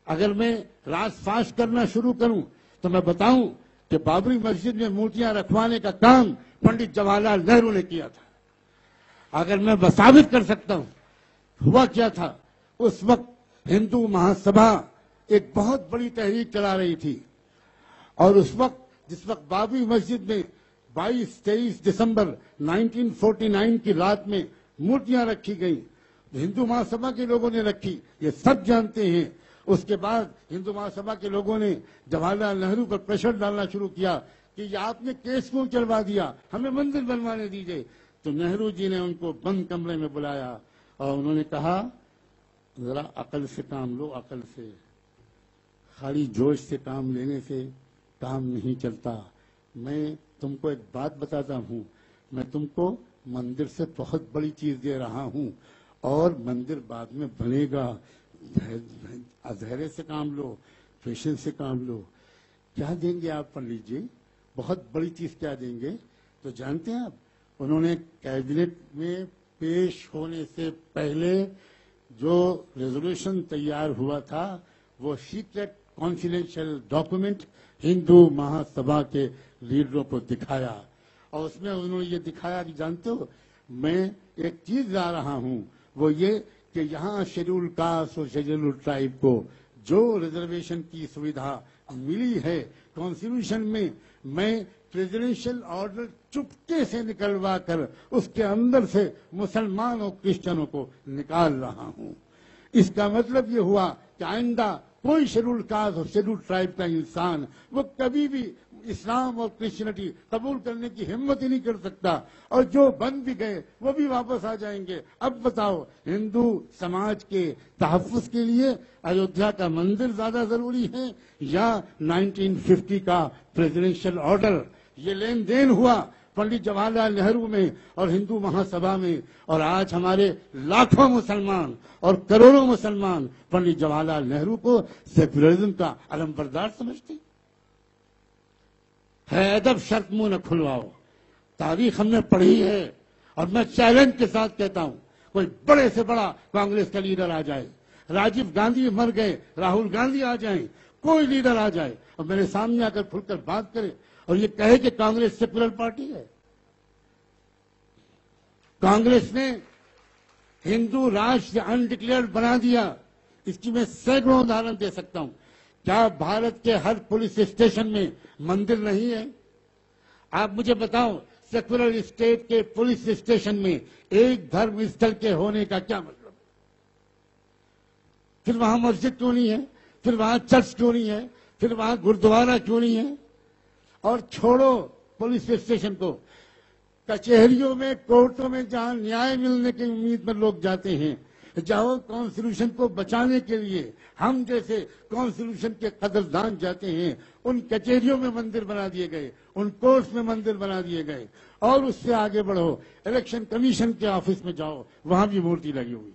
اگر میں راز فاش کرنا شروع کروں تو میں بتاؤں کہ بابری مسجد میں مورتیاں رکھوانے کا کام پنڈت جواہر لال نہرو نے کیا تھا. اگر میں ثابت کر سکتا ہوں ہوا کیا تھا. اس وقت ہندو مہاسبھا ایک بہت بڑی تحریک چلا رہی تھی، اور اس وقت جس وقت بابری مسجد میں 22-23 دسمبر 1949 کی رات میں مورتیاں رکھی گئیں، ہندو مہاسبھا کے لوگوں نے رکھی، یہ سب جانتے ہیں. اس کے بعد ہندو مہاسبھا کے لوگوں نے جواہر لال نہرو پر پریشر ڈالنا شروع کیا کہ یہ آپ نے کیس کیوں چلوا دیا، ہمیں مندر بنوانے دیجیے. تو نہرو جی نے ان کو بند کمرے میں بلایا اور انہوں نے کہا ذرا عقل سے کام لو، عقل سے. خالی جوش سے کام لینے سے کام نہیں چلتا. میں تم کو ایک بات بتاتا ہوں، میں تم کو مندر سے بہت بڑی چیز دے رہا ہوں، اور مندر بعد میں بنے گا. دھیرے سے کام لو، پیشنس سے کام لو. کیا دیں گے آپ پنڈت جی؟ بہت بڑی چیز کیا دیں گے؟ تو جانتے ہیں آپ، انہوں نے کیبنٹ میں پیش ہونے سے پہلے جو ریزولوشن تیار ہوا تھا وہ سیکرٹ کانفیڈینشیل ڈاکومنٹ ہندو مہاسبھا کے لیڈروں کو دکھایا، اور اس میں انہوں نے یہ دکھایا کہ جانتے ہو میں ایک چیز لا رہا ہوں، وہ یہ کہ یہاں شیڈول کاسٹ اور شیڈول ٹرائب کو جو ریزرویشن کی سویدھا ملی ہے کانسٹیٹیوشن میں پریزیڈنشل آرڈر چپکے سے نکلوا کر اس کے اندر سے مسلمان اور کرسچنوں کو نکال رہا ہوں. اس کا مطلب یہ ہوا کہ آئندہ کوئی شیڈول کاسٹ اور شیڈول ٹرائب کا انسان وہ کبھی بھی اسلام اور کرسچینٹی قبول کرنے کی ہمت ہی نہیں کر سکتا، اور جو بن بھی گئے وہ بھی واپس آ جائیں گے. اب بتاؤ ہندو سماج کے تحفظ کے لیے ایودھیا کا مندر زیادہ ضروری ہے یا 1950 کا پریزیڈنشل آرڈر؟ یہ لین دین ہوا پنڈت جواہر لال نہرو میں اور ہندو مہاسبھا میں، اور آج ہمارے لاکھوں مسلمان اور کروڑوں مسلمان پنڈت جواہر لال نہرو کو سیکولرزم کا علم بردار سمجھتے ہے. ادب شرط منہ نہ کھلواؤ. تاریخ ہم نے پڑھی ہے، اور میں چیلنج کے ساتھ کہتا ہوں کوئی بڑے سے بڑا کانگریس کا لیڈر آ جائے، راجیو گاندھی مر گئے، راہل گاندھی آ جائیں، کوئی لیڈر آ جائے اور میرے سامنے آ کر کھل کر بات کرے اور یہ کہے کہ کانگریس سیکولر پارٹی ہے. کانگریس نے ہندو راشٹر انڈکلیئرڈ بنا دیا. اس کی میں سینکڑوں ادہرن دے سکتا ہوں. کیا بھارت کے ہر پولیس اسٹیشن میں مندر نہیں ہے؟ آپ مجھے بتاؤ سیکولر اسٹیٹ کے پولیس اسٹیشن میں ایک دھرم استھل کے ہونے کا کیا مطلب؟ پھر وہاں مسجد کیوں نہیں ہے؟ پھر وہاں چرچ کیوں نہیں ہے؟ پھر وہاں گردوارہ کیوں نہیں ہے؟ اور چھوڑو پولیس اسٹیشن کو، کچہریوں میں کورٹوں میں جہاں نیائے ملنے کی امید میں لوگ جاتے ہیں، جہاں کانسٹیٹیوشن کو بچانے کے لیے ہم جیسے کانسٹیٹیوشن کے قدردان جاتے ہیں، ان کچہریوں میں مندر بنا دیے گئے، ان کورٹس میں مندر بنا دیے گئے. اور اس سے آگے بڑھو، الیکشن کمیشن کے آفس میں جاؤ، وہاں بھی مورتی لگی ہوئی.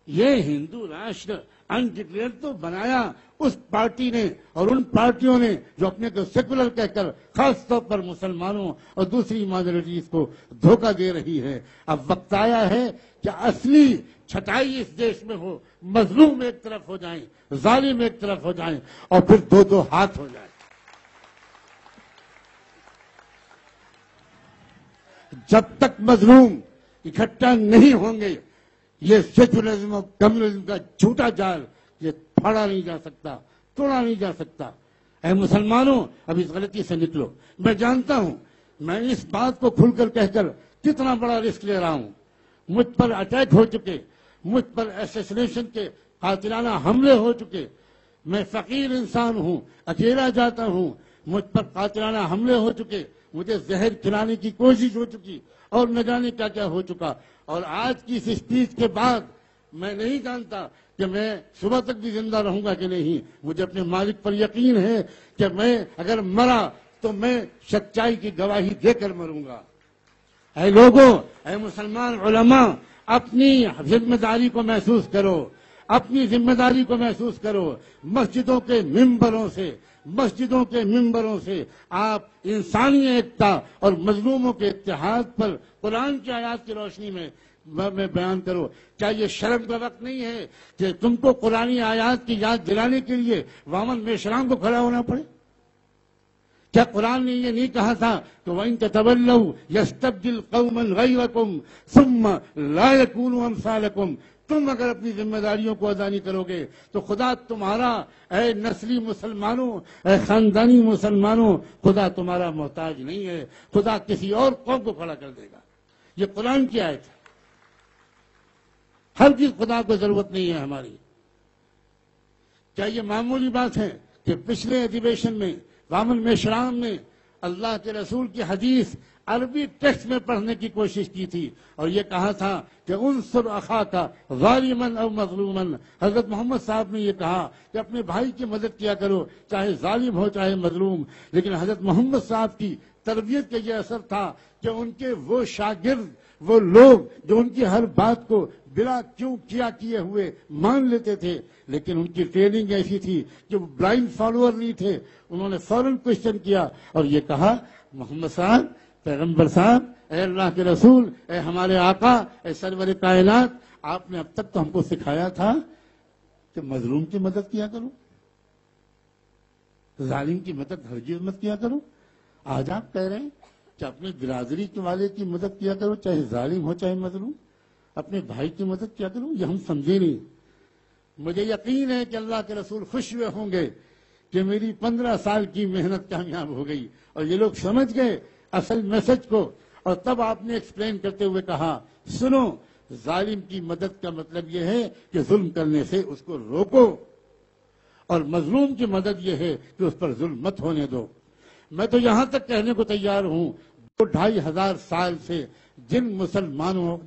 یہ ہندو راشٹر انڈکلیئر تو بنایا اس پارٹی نے اور ان پارٹیوں نے جو اپنے کو سیکولر کہہ کر خاص طور پر مسلمانوں اور دوسری مائنورٹیز کو دھوکہ دے رہی ہے. اب وقت آیا ہے کہ اصلی چھٹائی اس دیش میں ہو، مظلوم ایک طرف ہو جائیں، ظالم ایک طرف ہو جائیں، اور پھر دو دو ہاتھ ہو جائیں. جب تک مظلوم اکٹھا نہیں ہوں گے یہ سیکولرزم اور کمیونزم کا جھوٹا جال یہ پھاڑا نہیں جا سکتا، توڑا نہیں جا سکتا. اے مسلمانوں، اب اس غلطی سے نکلو. میں جانتا ہوں میں اس بات کو کھل کر کہہ کر کتنا بڑا رسک لے رہا ہوں. مجھ پر اٹیک ہو چکے، مجھ پر ایسیسنیشن کے قاتلانہ حملے ہو چکے. میں فقیر انسان ہوں، اکیلا جاتا ہوں. مجھ پر قاتلانہ حملے ہو چکے، مجھے زہر کھلانے کی کوشش ہو چکی، اور نہ جانے کیا کیا ہو چکا. اور آج کی اس اسپیچ کے بعد میں نہیں جانتا کہ میں صبح تک بھی زندہ رہوں گا کہ نہیں. مجھے اپنے مالک پر یقین ہے کہ میں اگر مرا تو میں سچائی کی گواہی دے کر مروں گا. اے لوگوں، اے مسلمان علماء، اپنی ذمہ داری کو محسوس کرو، اپنی ذمہ داری کو محسوس کرو. مسجدوں کے ممبروں سے آپ انسانی ایکتا اور مظلوموں کے اتحاد پر قرآن کی آیات کی روشنی میں میں بیان کرو. کیا یہ شرم کا وقت نہیں ہے کہ تم کو قرآنی آیات کی یاد دلانے کے لیے وامن میشرام کو کھڑا ہونا پڑے؟ کیا قرآن نے یہ نہیں کہا تھا کہ وَإِن تَتَوَلَّوْا يَسْتَبْدِلْ قَوْمًا غَيْرَكُمْ ثُمَّ لَا يَكُونُوا أَمْثَالَكُمْ؟ تم اگر اپنی ذمہ داریوں کو ادا نہیں کرو گے تو خدا تمہارا، اے نسلی مسلمانوں، اے خاندانی مسلمانوں، خدا تمہارا محتاج نہیں ہے، خدا کسی اور قوم کو کھڑا کر دے گا. یہ قرآن کی آیت ہے. ہر چیز خدا کو ضرورت نہیں ہے ہماری. کیا یہ معمولی بات ہے کہ پچھلے ادھیویشن میں وامن میشرام نے اللہ کے رسول کی حدیث عربی ٹیکسٹ میں پڑھنے کی کوشش کی تھی اور یہ کہا تھا کہ انصر اخاک ظالمن او مظلومن. حضرت محمد صاحب نے یہ کہا کہ اپنے بھائی کی مدد کیا کرو، چاہے ظالم ہو چاہے مظلوم. لیکن حضرت محمد صاحب کی تربیت کا یہ اثر تھا کہ ان کے وہ شاگرد، وہ لوگ جو ان کی ہر بات کو بلا کیوں کیا کیے ہوئے مان لیتے تھے، لیکن ان کی ٹریننگ ایسی تھی کہ وہ بلائنڈ فالوور نہیں تھے. انہوں نے فوراً کوشچن کیا اور یہ کہا، محمد صاحب، پیغمبر صاحب، اے اللہ کے رسول، اے ہمارے آقا، اے سرور کائنات، آپ نے اب تک تو ہم کو سکھایا تھا کہ مظلوم کی مدد کیا کرو، ظالم کی مدد ہرگز مت کیا کرو. آج آپ کہہ رہے ہیں کہ اپنے برادری کے والے کی مدد کیا کرو، چاہے ظالم ہو چاہے مظلوم، اپنے بھائی کی مدد کیا کرو. یہ ہم سمجھے نہیں. مجھے یقین ہے کہ اللہ کے رسول خوش ہوئے ہوں گے کہ میری 15 سال کی محنت کامیاب ہو گئی اور یہ لوگ سمجھ گئے اصل میسج کو. اور تب آپ نے ایکسپلین کرتے ہوئے کہا، سنو، ظالم کی مدد کا مطلب یہ ہے کہ ظلم کرنے سے اس کو روکو، اور مظلوم کی مدد یہ ہے کہ اس پر ظلم مت ہونے دو. میں تو یہاں تک کہنے کو تیار ہوں 2,500 سال سے جن مسلمانوں،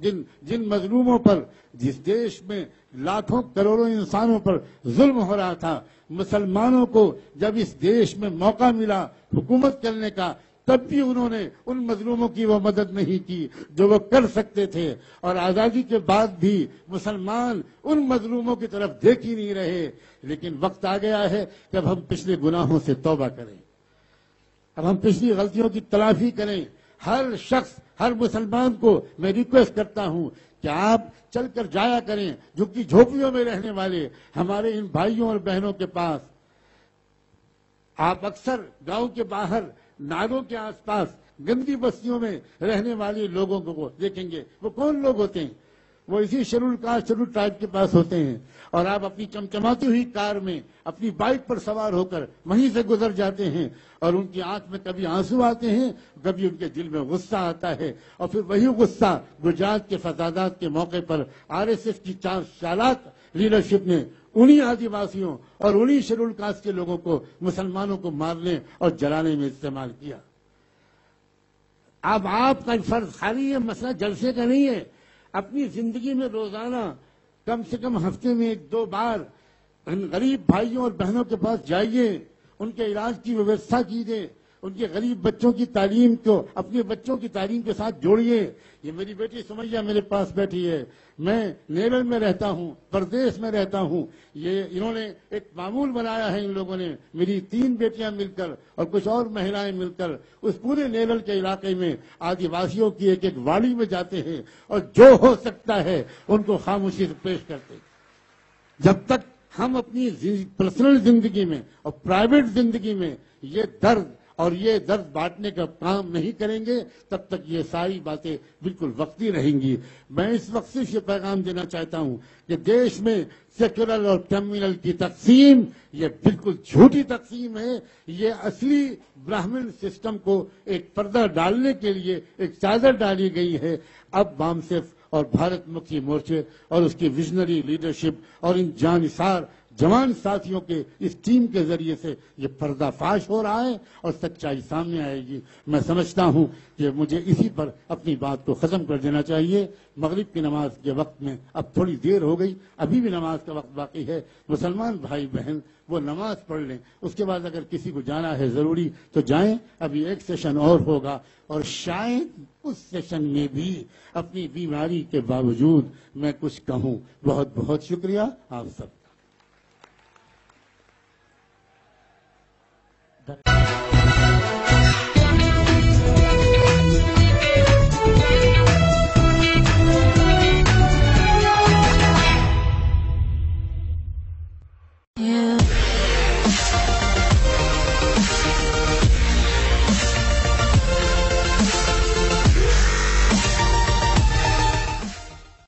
جن مظلوموں پر، جس دیش میں لاکھوں کروڑوں انسانوں پر ظلم ہو رہا تھا، مسلمانوں کو جب اس دیش میں موقع ملا حکومت کرنے کا، تب بھی انہوں نے ان مظلوموں کی وہ مدد نہیں کی جو وہ کر سکتے تھے. اور آزادی کے بعد بھی مسلمان ان مظلوموں کی طرف دیکھ ہی نہیں رہے. لیکن وقت آ گیا ہے کہ اب ہم پچھلے گناہوں سے توبہ کریں، اب ہم پچھلی غلطیوں کی تلافی کریں. ہر شخص، ہر مسلمان کو میں ریکویسٹ کرتا ہوں کہ آپ چل کر جایا کریں جھگی جھوپڑیوں میں رہنے والے ہمارے ان بھائیوں اور بہنوں کے پاس. آپ اکثر گاؤں کے باہر، ناگوں کے آس پاس، گندی بستیوں میں رہنے والے لوگوں کو دیکھیں گے. وہ کون لوگ ہوتے ہیں؟ وہ اسی شیڈول کاسٹ، شیڈول ٹرائب کے پاس ہوتے ہیں. اور آپ اپنی چمچماتی ہوئی کار میں اپنی بائک پر سوار ہو کر وہیں سے گزر جاتے ہیں اور ان کی آنکھ میں کبھی آنسو آتے ہیں، کبھی ان کے دل میں غصہ آتا ہے. اور پھر وہی غصہ گجرات کے فسادات کے موقع پر RSS کی 4 چالاک لیڈرشپ نے انہی آدی واسیوں اور انہی شیڈول کاسٹ کے لوگوں کو، مسلمانوں کو مارنے اور جلانے میں استعمال کیا. اب آپ کا فرض خالی یہ مسئلہ جلسے کا نہیں ہے. اپنی زندگی میں روزانہ کم سے کم ہفتے میں 1-2 بار ان غریب بھائیوں اور بہنوں کے پاس جائیے، ان کے علاج کی ویوستھا کیجیے، ان کے غریب بچوں کی تعلیم کو اپنے بچوں کی تعلیم کے ساتھ جوڑیے. یہ میری بیٹی سمیہ میرے پاس بیٹھی ہے. میں نیرل میں رہتا ہوں، پردیش میں رہتا ہوں. یہ انہوں نے ایک معمول بنایا ہے، ان لوگوں نے، میری 3 بیٹیاں مل کر اور کچھ اور مہلائیں مل کر اس پورے نیرل کے علاقے میں آدی واسیوں کی ایک واڑی میں جاتے ہیں اور جو ہو سکتا ہے ان کو خاموشی سے پیش کرتے. جب تک ہم اپنی پرسنل زندگی میں اور پرائیویٹ زندگی میں یہ درد بانٹنے کا کام نہیں کریں گے، تب تک یہ ساری باتیں بالکل وقتی رہیں گی. میں اس وقت صرف یہ پیغام دینا چاہتا ہوں کہ دیش میں سیکولر اور کمیونل کی تقسیم یہ بالکل جھوٹی تقسیم ہے. یہ اصلی براہمن سسٹم کو ایک پردہ ڈالنے کے لیے ایک چادر ڈالی گئی ہے. اب بامسیف اور بھارت مکھی مورچے اور اس کی ویژنری لیڈرشپ اور ان جانثار جوان ساتھیوں کے اس ٹیم کے ذریعے سے یہ پردہ فاش ہو رہا ہے اور سچائی سامنے آئے گی. میں سمجھتا ہوں کہ مجھے اسی پر اپنی بات کو ختم کر دینا چاہیے. مغرب کی نماز کے وقت میں اب تھوڑی دیر ہو گئی، ابھی بھی نماز کا وقت باقی ہے. مسلمان بھائی بہن وہ نماز پڑھ لیں، اس کے بعد اگر کسی کو جانا ہے ضروری تو جائیں. ابھی ایک سیشن اور ہوگا اور شاید اس سیشن میں بھی اپنی بیماری کے باوجود میں کچھ کہوں. بہت بہت شکریہ آپ سب.